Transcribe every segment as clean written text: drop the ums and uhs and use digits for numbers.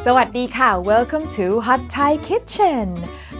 สวัสดีค่ะ Welcome to Hot Thai Kitchen.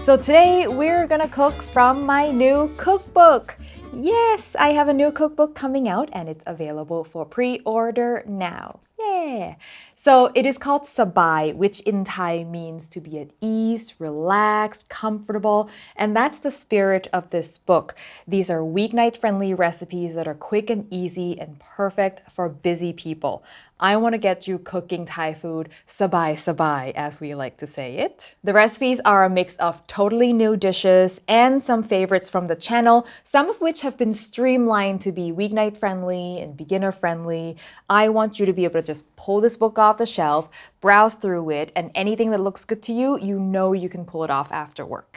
So today we're gonna cook from my new cookbook. Yes, I have a new cookbook coming out and it's available for pre-order now. Yeah. So it is called Sabai, which in Thai means to be at ease, relaxed, comfortable, and that's the spirit of this book. These are weeknight-friendly recipes that are quick and easy and perfect for busy people. I want to get you cooking Thai food sabai sabai, as we like to say it. The recipes are a mix of totally new dishes and some favorites from the channel, some of which have been streamlined to be weeknight friendly and beginner friendly. I want you to be able to just pull this book off the shelf, browse through it, and anything that looks good to you, you know you can pull it off after work.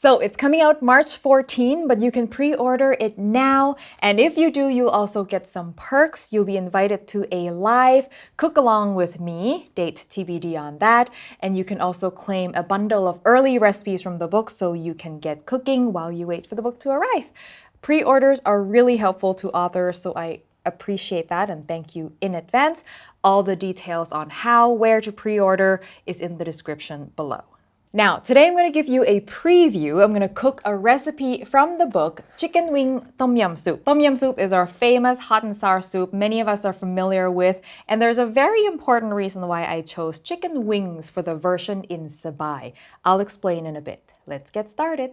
So it's coming out March 14, but you can pre-order it now. And if you do, you'll also get some perks. You'll be invited to a live cook along with me, date TBD on that. And you can also claim a bundle of early recipes from the book so you can get cooking while you wait for the book to arrive. Pre-orders are really helpful to authors, so I appreciate that and thank you in advance. All the details on how, where to pre-order is in the description below. Now, today I'm going to give you a preview. I'm going to cook a recipe from the book, Chicken Wing Tom Yum Soup. Tom Yum Soup is our famous hot and sour soup many of us are familiar with, and there's a very important reason why I chose chicken wings for the version in Sabai. I'll explain in a bit. Let's get started.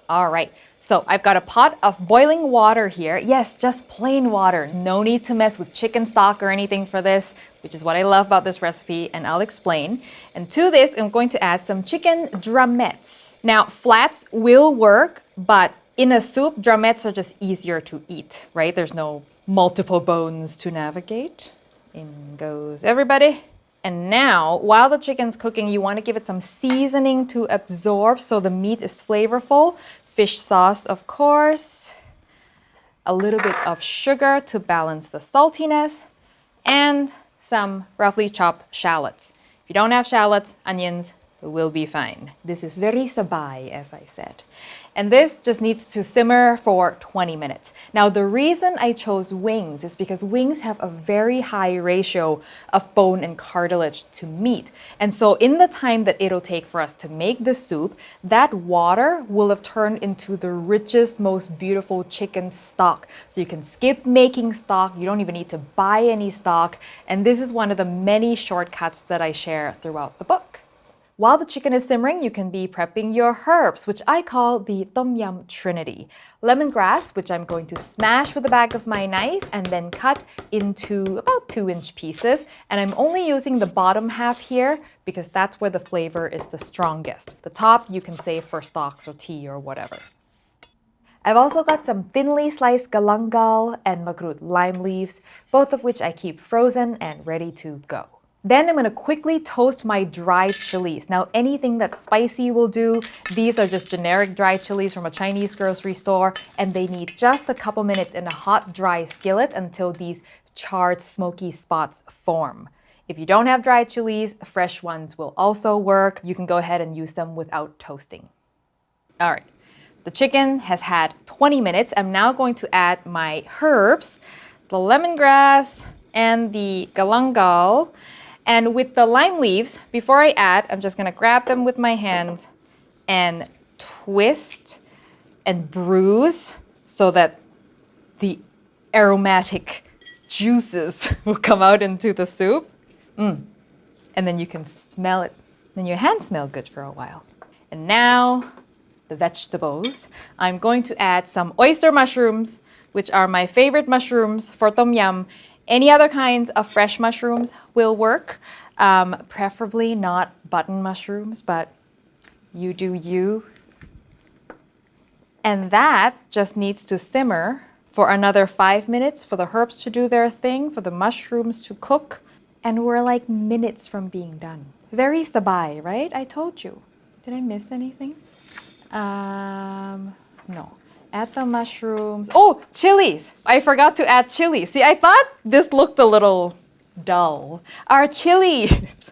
All right, so I've got a pot of boiling water here. Yes, just plain water. No need to mess with chicken stock or anything for this, which is what I love about this recipe, and I'll explain. And to this, I'm going to add some chicken drumettes. Now, flats will work, but in a soup, drumettes are just easier to eat, right? There's no multiple bones to navigate. In goes everybody. And now, while the chicken's cooking, you want to give it some seasoning to absorb so the meat is flavorful. Fish sauce, of course. A little bit of sugar to balance the saltiness. And some roughly chopped shallots. If you don't have shallots, onions will be fine. This is very sabai, as I said. And this just needs to simmer for 20 minutes. Now, the reason I chose wings is because wings have a very high ratio of bone and cartilage to meat. And so in the time that it'll take for us to make the soup, that water will have turned into the richest, most beautiful chicken stock. So you can skip making stock. You don't even need to buy any stock. And this is one of the many shortcuts that I share throughout the book. While the chicken is simmering, you can be prepping your herbs, which I call the Tom Yum Trinity. Lemongrass, which I'm going to smash with the back of my knife and then cut into about 2-inch pieces. And I'm only using the bottom half here because that's where the flavor is the strongest. The top you can save for stocks or tea or whatever. I've also got some thinly sliced galangal and makrut lime leaves, both of which I keep frozen and ready to go. Then I'm going to quickly toast my dried chilies. Now, anything that's spicy will do. These are just generic dried chilies from a Chinese grocery store, and they need just a couple minutes in a hot, dry skillet until these charred, smoky spots form. If you don't have dried chilies, fresh ones will also work. You can go ahead and use them without toasting. All right, the chicken has had 20 minutes. I'm now going to add my herbs, the lemongrass and the galangal. And with the lime leaves, before I add, I'm just going to grab them with my hands and twist and bruise so that the aromatic juices will come out into the soup. And then you can smell it. Then your hands smell good for a while. And now, the vegetables. I'm going to add some oyster mushrooms, which are my favorite mushrooms for Tom Yum. Any other kinds of fresh mushrooms will work, preferably not button mushrooms, but you do you. And that just needs to simmer for another 5 minutes for the herbs to do their thing, for the mushrooms to cook, and we're like minutes from being done. Very sabai, right? I told you. Did I miss anything? No. Add the mushrooms. Oh, chilies. I forgot to add chilies. See, I thought this looked a little dull. Our chilies.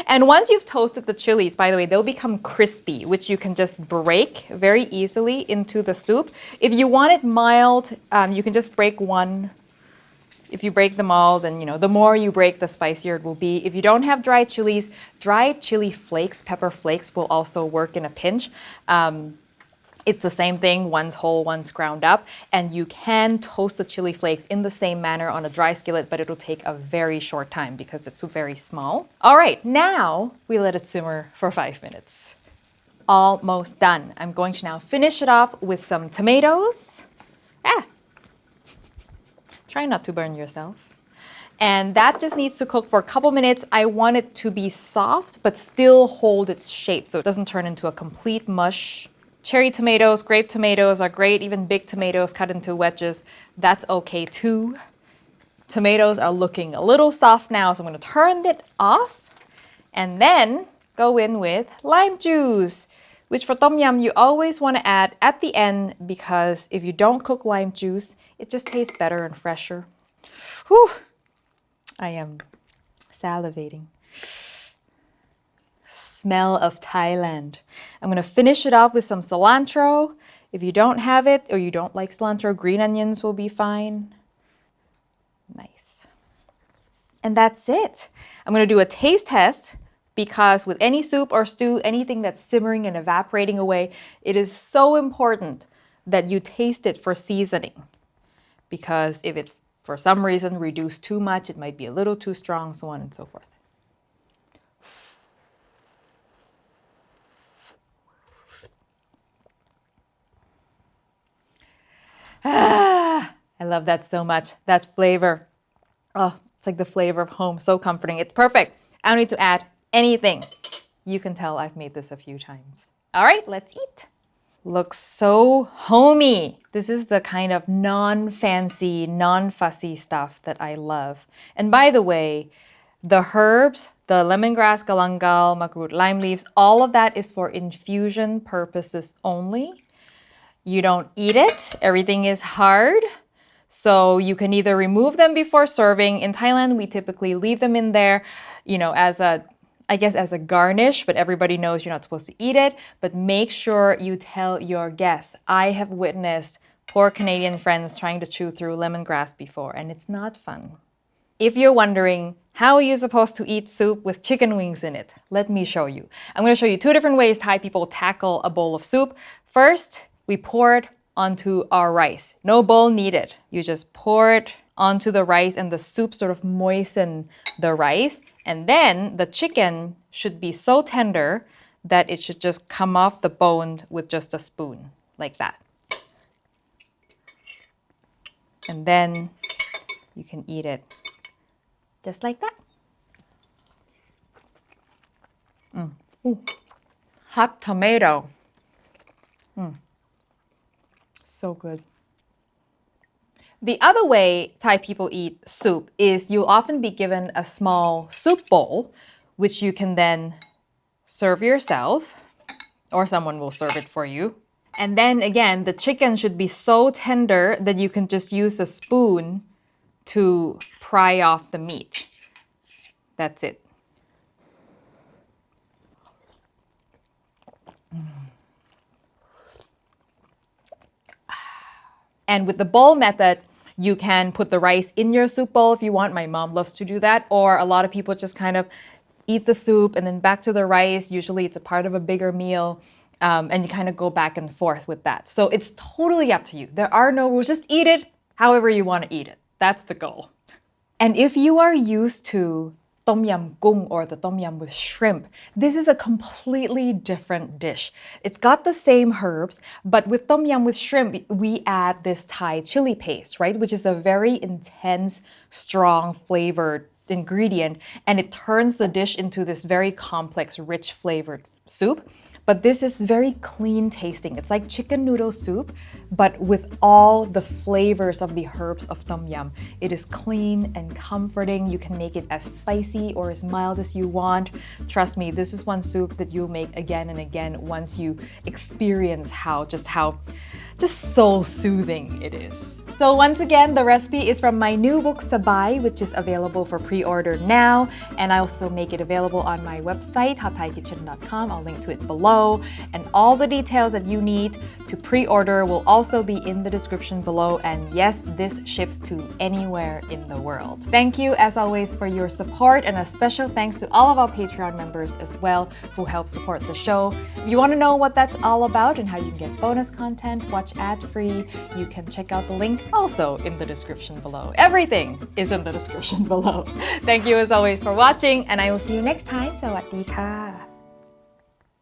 And once you've toasted the chilies, by the way, they'll become crispy, which you can just break very easily into the soup. If you want it mild, you can just break one If you break them all, then, the more you break, the spicier it will be. If you don't have dried chilies, dried chili flakes, pepper flakes will also work in a pinch. It's the same thing, one's whole, one's ground up, and you can toast the chili flakes in the same manner on a dry skillet, but it'll take a very short time because it's very small. All right, now we let it simmer for 5 minutes. Almost done. I'm going to now finish it off with some tomatoes. Try not to burn yourself. And that just needs to cook for a couple minutes. I want it to be soft, but still hold its shape so it doesn't turn into a complete mush. Cherry tomatoes, grape tomatoes are great. Even big tomatoes cut into wedges, that's okay too. Tomatoes are looking a little soft now, so I'm going to turn it off and then go in with lime juice, which for tom yum you always want to add at the end because if you don't cook lime juice, it just tastes better and fresher. Whew, I am salivating. Smell of Thailand. I'm going to finish it off with some cilantro. If you don't have it or you don't like cilantro, green onions will be fine. Nice. And that's it. I'm going to do a taste test because with any soup or stew, anything that's simmering and evaporating away, it is so important that you taste it for seasoning. Because if it, for some reason, reduced too much, it might be a little too strong, so on and so forth. I love that so much. That flavor. Oh, it's like the flavor of home. So comforting. It's perfect. I don't need to add anything. You can tell I've made this a few times. All right, let's eat. Looks so homey. This is the kind of non-fancy, non-fussy stuff that I love. And by the way, the herbs, the lemongrass, galangal, makrut, lime leaves, all of that is for infusion purposes only. You don't eat it. Everything is hard. So you can either remove them before serving. In Thailand, we typically leave them in there, as a garnish, but everybody knows you're not supposed to eat it. But make sure you tell your guests. I have witnessed poor Canadian friends trying to chew through lemongrass before, and it's not fun. If you're wondering, how are you supposed to eat soup with chicken wings in it? Let me show you. I'm going to show you 2 different ways Thai people tackle a bowl of soup. First, we pour it onto our rice. No bowl needed. You just pour it onto the rice and the soup sort of moisten the rice. And then the chicken should be so tender that it should just come off the bone with just a spoon, like that. And then you can eat it just like that. Ooh. Hot tomato. So good. The other way Thai people eat soup is you'll often be given a small soup bowl, which you can then serve yourself, or someone will serve it for you. And then again, the chicken should be so tender that you can just use a spoon to pry off the meat. That's it. And with the bowl method, you can put the rice in your soup bowl if you want. My mom loves to do that. Or a lot of people just kind of eat the soup and then back to the rice. Usually it's a part of a bigger meal. And you kind of go back and forth with that. So it's totally up to you. There are no rules. Just eat it however you want to eat it. That's the goal. And if you are used to tom yum gung or the tom yum with shrimp, this is a completely different dish. It's got the same herbs, but with tom yum with shrimp, we add this Thai chili paste, right? Which is a very intense, strong flavored ingredient, and it turns the dish into this very complex, rich flavored soup. But this is very clean tasting. It's like chicken noodle soup, but with all the flavors of the herbs of tom yum. It is clean and comforting. You can make it as spicy or as mild as you want. Trust me, this is one soup that you'll make again and again once you experience how soul soothing it is. So once again, the recipe is from my new book Sabai, which is available for pre-order now, and I also make it available on my website hotthaikitchen.com. I'll link to it below, and all the details that you need to pre-order will also be in the description below. And yes, this ships to anywhere in the world. Thank you as always for your support, and a special thanks to all of our Patreon members as well who help support the show. If you want to know what that's all about and how you can get bonus content, watch ad-free, you can check out the link also in the description below. Everything is in the description below. Thank you as always for watching, and I will see you next time. สวัสดีค่ะ